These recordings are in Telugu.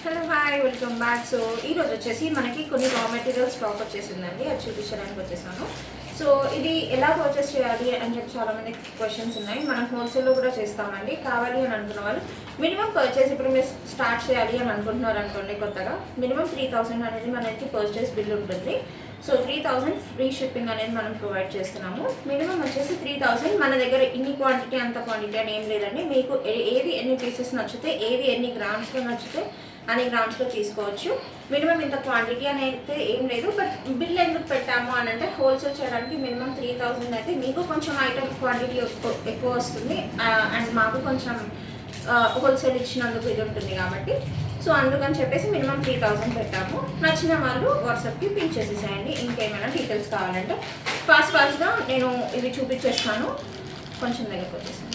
Hello hi welcome back. So ఈరోజు వచ్చేసి మనకి కొన్ని రా మెటీరియల్ స్టాక్ వచ్చేసిందండి, అది చూపించడానికి వచ్చేసాను. సో ఇది ఎలా పర్చేస్ చేయాలి అని చెప్పి చాలామంది క్వశ్చన్స్ ఉన్నాయి. మనం హోల్సేల్లో కూడా చేస్తామండి. కావాలి అని అనుకున్న వాళ్ళు మినిమం పర్చేస్ ఇప్పుడు మీరు స్టార్ట్ చేయాలి అని అనుకుంటున్నారు అనుకోండి, కొత్తగా మినిమం 3000 అనేది మనకి పర్చేస్ బిల్ ఉంటుంది. సో 3000 ఫ్రీ షిప్పింగ్ అనేది మనం ప్రొవైడ్ చేస్తున్నాము. మినిమం వచ్చేసి 3000. మన దగ్గర ఇన్ని క్వాంటిటీ అంత క్వాంటిటీ అని ఏం లేదండి. మీకు ఏవి ఎన్ని పీసెస్ నచ్చితే, ఏవి ఎన్ని గ్రామ్స్లో నచ్చితే అన్ని గ్రామ్స్లో తీసుకోవచ్చు. మినిమం ఇంత క్వాంటిటీ అని అయితే ఏం లేదు. బట్ బిల్ ఎందుకు పెట్టాము అని అంటే హోల్సేల్ చేయడానికి మినిమం 3000 అయితే మీకు కొంచెం ఐటమ్ క్వాంటిటీ ఎక్కువ వస్తుంది అండ్ మాకు కొంచెం హోల్సేల్ ఇచ్చినందుకు ఇది ఉంటుంది కాబట్టి. సో అందుకని చెప్పేసి మినిమం 3000 పెట్టాము. నచ్చిన వాళ్ళు వాట్సాప్కి పింక్ చేసేసేయండి. ఇంకేమైనా డీటెయిల్స్ కావాలంటే ఫాస్ట్గా నేను ఇవి చూపించేస్తాను. కొంచెం దగ్గరకు వచ్చేసాను.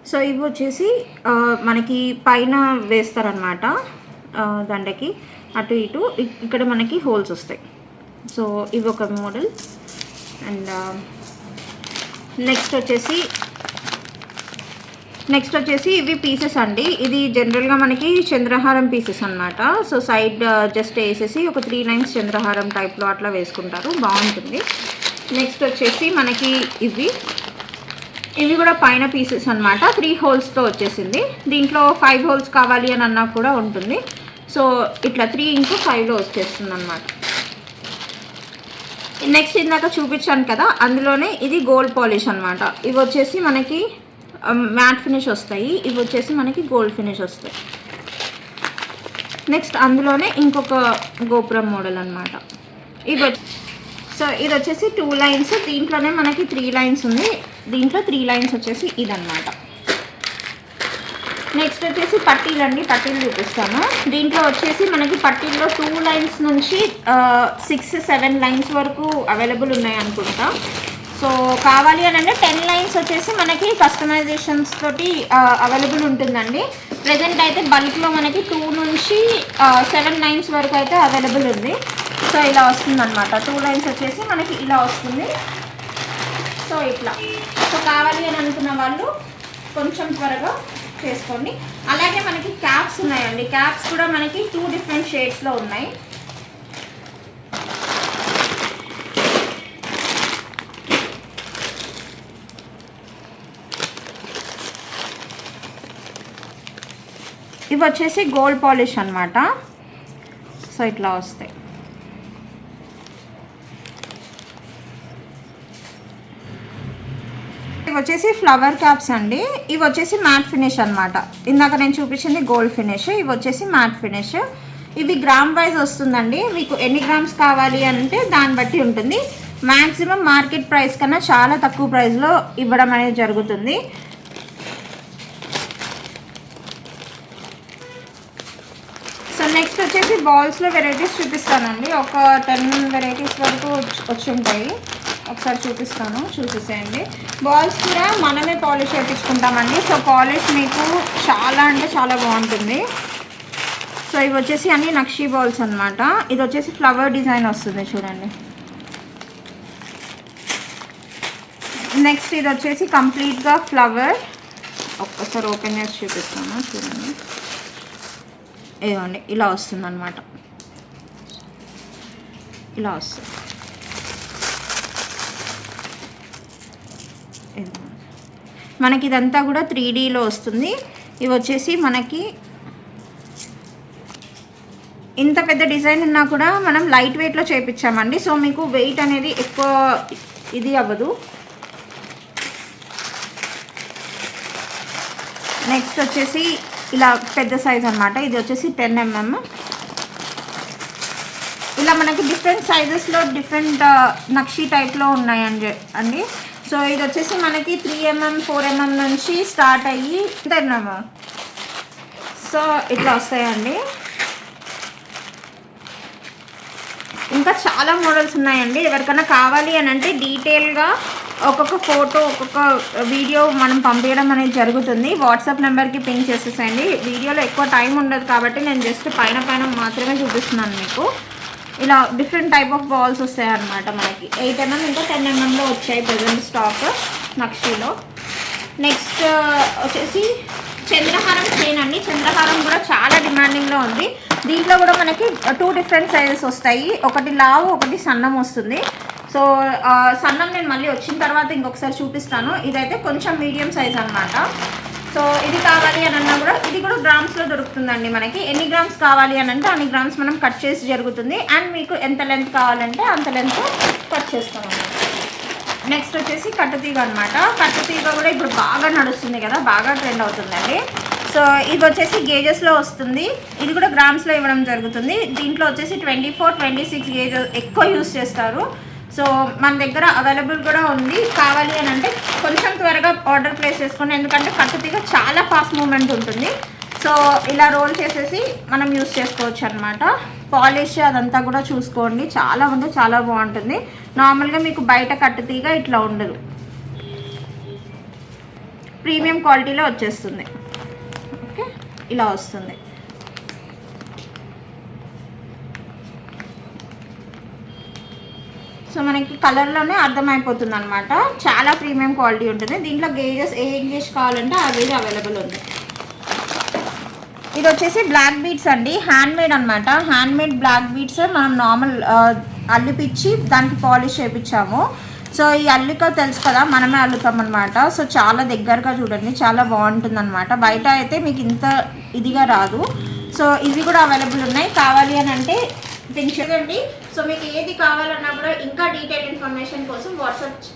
సో ఇవి వచ్చేసి మనకి పైన వేస్తారనమాట దండకి, అటు ఇటు ఇక్కడ మనకి హోల్స్ వస్తాయి. సో ఇవి ఒక మోడల్. అండ్ నెక్స్ట్ వచ్చేసి ఇవి పీసెస్ అండి. ఇది జనరల్గా మనకి చంద్రహారం పీసెస్ అనమాట. సో సైడ్ జస్ట్ వేసేసి ఒక 3 లైన్స్ చంద్రహారం టైప్లో అట్లా వేసుకుంటారు, బాగుంటుంది. నెక్స్ట్ వచ్చేసి మనకి ఇవి కూడా పైన పీసెస్ అనమాట. 3 హోల్స్తో వచ్చేసింది. దీంట్లో 5 హోల్స్ కావాలి అని అన్నా కూడా ఉంటుంది. సో ఇట్లా 3 × 5లో వచ్చేస్తుంది అనమాట. నెక్స్ట్ ఇందాక చూపించాను కదా, అందులోనే ఇది గోల్డ్ పాలిష్ అనమాట. ఇవి వచ్చేసి మనకి మ్యాట్ ఫినిష్ వస్తాయి, ఇవి వచ్చేసి మనకి గోల్డ్ ఫినిష్ వస్తాయి. నెక్స్ట్ అందులోనే ఇంకొక గోపురం మోడల్ అనమాట. సో ఇది వచ్చేసి 2 లైన్స్, దీంట్లోనే మనకి 3 లైన్స్ ఉంది. దీంట్లో 3 లైన్స్ వచ్చేసి ఇదన్నమాట. నెక్స్ట్ వచ్చేసి పట్టీలు అండి, పట్టీలు చూపిస్తాను. దీంట్లో వచ్చేసి మనకి పట్టీల్లో 2 లైన్స్ నుంచి 6-7 లైన్స్ వరకు అవైలబుల్ ఉన్నాయి అనుకుంటా. సో కావాలి అని అంటే 10 లైన్స్ వచ్చేసి మనకి కస్టమైజేషన్స్ తోటి అవైలబుల్ ఉంటుందండి. ప్రజెంట్ అయితే బల్క్లో మనకి 2 నుంచి 7 లైన్స్ వరకు అయితే అవైలబుల్ ఉంది. సో ఇలా వస్తుంది అనమాట. 2 లైన్స్ వచ్చేసి మనకి ఇలా వస్తుంది. సో ఇట్లా. సో కావాలి అని అనుకున్న వాళ్ళు కొంచెం త్వరగా చేసుకోండి. అలాగే మనకి క్యాప్స్ ఉన్నాయండి. క్యాప్స్ కూడా మనకి 2 డిఫరెంట్ షేడ్స్లో ఉన్నాయి. ఇవి వచ్చేసి గోల్డ్ పాలిష్ అనమాట. సో ఇట్లా వస్తాయి. ఇవి వచ్చేసి ఫ్లవర్ క్యాప్స్ అండి. ఇవి వచ్చేసి మ్యాట్ ఫినిష్ అనమాట. ఇందాక నేను చూపించింది గోల్డ్ ఫినిష్, ఇవి వచ్చేసి మ్యాట్ ఫినిష్. ఇవి గ్రామ్ వైజ్ వస్తుందండి. మీకు ఎన్ని గ్రామ్స్ కావాలి అంటే దాన్ని బట్టి ఉంటుంది. మ్యాక్సిమం మార్కెట్ ప్రైస్ కన్నా చాలా తక్కువ ప్రైస్లో ఇవ్వడం అనేది జరుగుతుంది. సో నెక్స్ట్ వచ్చేసి బాల్స్లో వెరైటీస్ చూపిస్తానండి. ఒక 10 వెరైటీస్ వరకు వచ్చి ఉంటాయి. ఒకసారి చూపిస్తాను, చూసేసేయండి. బాల్స్ కూడా మనమే పాలిష్ చేయించుకుంటామండి. సో పాలిష్ మీకు చాలా అంటే చాలా బాగుంటుంది. సో ఇవి వచ్చేసి అన్ని నక్షీ బాల్స్ అనమాట. ఇది వచ్చేసి ఫ్లవర్ డిజైన్ వస్తుంది చూడండి. నెక్స్ట్ ఇది వచ్చేసి కంప్లీట్గా ఫ్లవర్. ఒక్కసారి ఓపెన్ చేసి చూపిస్తాను చూడండి. ఇదిగోండి ఇలా వస్తుంది అనమాట. ఇలా వస్తుంది. మనకి ఇదంతా కూడా 3Dలో వస్తుంది. ఇవి వచ్చేసి మనకి ఇంత పెద్ద డిజైన్ ఉన్నా కూడా మనం లైట్ వెయిట్లో చేయించామండి. సో మీకు వెయిట్ అనేది ఎక్కువ ఇది అవ్వదు. నెక్స్ట్ వచ్చేసి ఇలా పెద్ద సైజ్ అనమాట. ఇది వచ్చేసి 10 mm. ఇలా మనకి డిఫరెంట్ సైజెస్లో డిఫరెంట్ నక్షీ టైప్లో ఉన్నాయండి అండి. సో ఇది వచ్చేసి మనకి 3 mm 4 mm నుంచి స్టార్ట్ అయ్యి 10 mm. సో ఇట్లా వస్తాయండి. ఇంకా చాలా మోడల్స్ ఉన్నాయండి. ఎవరికైనా కావాలి అని అంటే డీటెయిల్గా ఒక్కొక్క ఫోటో ఒక్కొక్క వీడియో మనం పంపించడం అనేది జరుగుతుంది. వాట్సాప్ నెంబర్కి పింక్ చేసేసేయండి. వీడియోలో ఎక్కువ టైం ఉండదు కాబట్టి నేను జస్ట్ పైన మాత్రమే చూపిస్తున్నాను మీకు. ఇలా డిఫరెంట్ టైప్ ఆఫ్ బాల్స్ వస్తాయి అన్నమాట. మనకి 8 mm ఇంకా 10 mmలో వచ్చాయి ప్రజెంట్ స్టాక్ నక్షీలో. నెక్స్ట్ వచ్చేసి చంద్రహారం చైన్ అండి. చంద్రహారం కూడా చాలా డిమాండింగ్లో ఉంది. దీంట్లో కూడా మనకి 2 డిఫరెంట్ సైజెస్ వస్తాయి. ఒకటి లావు, ఒకటి సన్నం వస్తుంది. సో సన్నం నేను మళ్ళీ వచ్చిన తర్వాత ఇంకొకసారి చూపిస్తాను. ఇదైతే కొంచెం మీడియం సైజ్ అనమాట. సో ఇది కావాలి అని అన్నా కూడా ఇది కూడా గ్రామ్స్లో దొరుకుతుందండి. మనకి ఎన్ని గ్రామ్స్ కావాలి అని అంటే అన్ని గ్రామ్స్ మనం కట్ చేసి జరుగుతుంది. అండ్ మీకు ఎంత లెంత్ కావాలంటే అంత లెంత్ కట్ చేస్తాం అన్నమాట. నెక్స్ట్ వచ్చేసి కట్టుతీగ అనమాట. కట్టుతీగ కూడా ఇప్పుడు బాగా నడుస్తుంది కదా, బాగా ట్రెండ్ అవుతుందండి. సో ఇది వచ్చేసి గేజెస్లో వస్తుంది. ఇది కూడా గ్రామ్స్లో ఇవ్వడం జరుగుతుంది. దీంట్లో వచ్చేసి 24, 26 గేజ్ ఎక్కువ యూస్ చేస్తారు. సో మన దగ్గర అవైలబుల్ కూడా ఉంది. కావాలి అని అంటే కొంచెం త్వరగా ఆర్డర్ ప్లేస్ చేసుకోండి, ఎందుకంటే కట్టుతీగ చాలా ఫాస్ట్ మూమెంట్ ఉంటుంది. సో ఇలా రోల్ చేసేసి మనం యూస్ చేసుకోవచ్చు అనమాట. పాలిష్ అదంతా కూడా చూసుకోండి, చాలా అంటే చాలా బాగుంటుంది. నార్మల్గా మీకు బయట కట్టుతీగ ఇట్లా ఉండదు, ప్రీమియం క్వాలిటీలో వచ్చేస్తుంది. ఓకే, ఇలా వస్తుంది. సో మనకి కలర్లోనే అర్థమైపోతుంది అనమాట. చాలా ప్రీమియం క్వాలిటీ ఉంటుంది. దీంట్లో గేజెస్ ఏ గేజ్ కావాలంటే ఆ గేజ్ అవైలబుల్ ఉంది. ఇది వచ్చేసి బ్లాక్ బీడ్స్ అండి, హ్యాండ్మేడ్ అనమాట. హ్యాండ్మేడ్ బ్లాక్ బీడ్స్ మనం నార్మల్ అల్లిపిచ్చి దానికి పాలిష్ చేయించాము. సో ఈ అల్లిక తెలుసు కదా, మనమే అల్లుతాం అనమాట. సో చాలా దగ్గరగా చూడండి, చాలా బాగుంటుంది అనమాట. బయట అయితే మీకు ఇంత ఇదిగా రాదు. సో ఇవి కూడా అవైలబుల్ ఉన్నాయి. కావాలి అని అంటే పింక్ చేయండి. సో మీకు ఏది కావాలన్నా కూడా ఇంకా డీటెయిల్ ఇన్ఫర్మేషన్ కోసం వాట్సాప్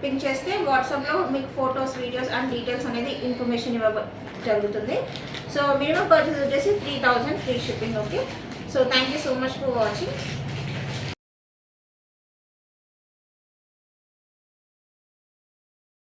పింక్ చేస్తే వాట్సాప్లో మీకు ఫొటోస్, వీడియోస్ అండ్ డీటెయిల్స్ అనేది ఇన్ఫర్మేషన్ జరుగుతుంది. సో మినిమం పర్చేస్ వచ్చేసి 3000 free shipping. Okay, so thank you so much for watching.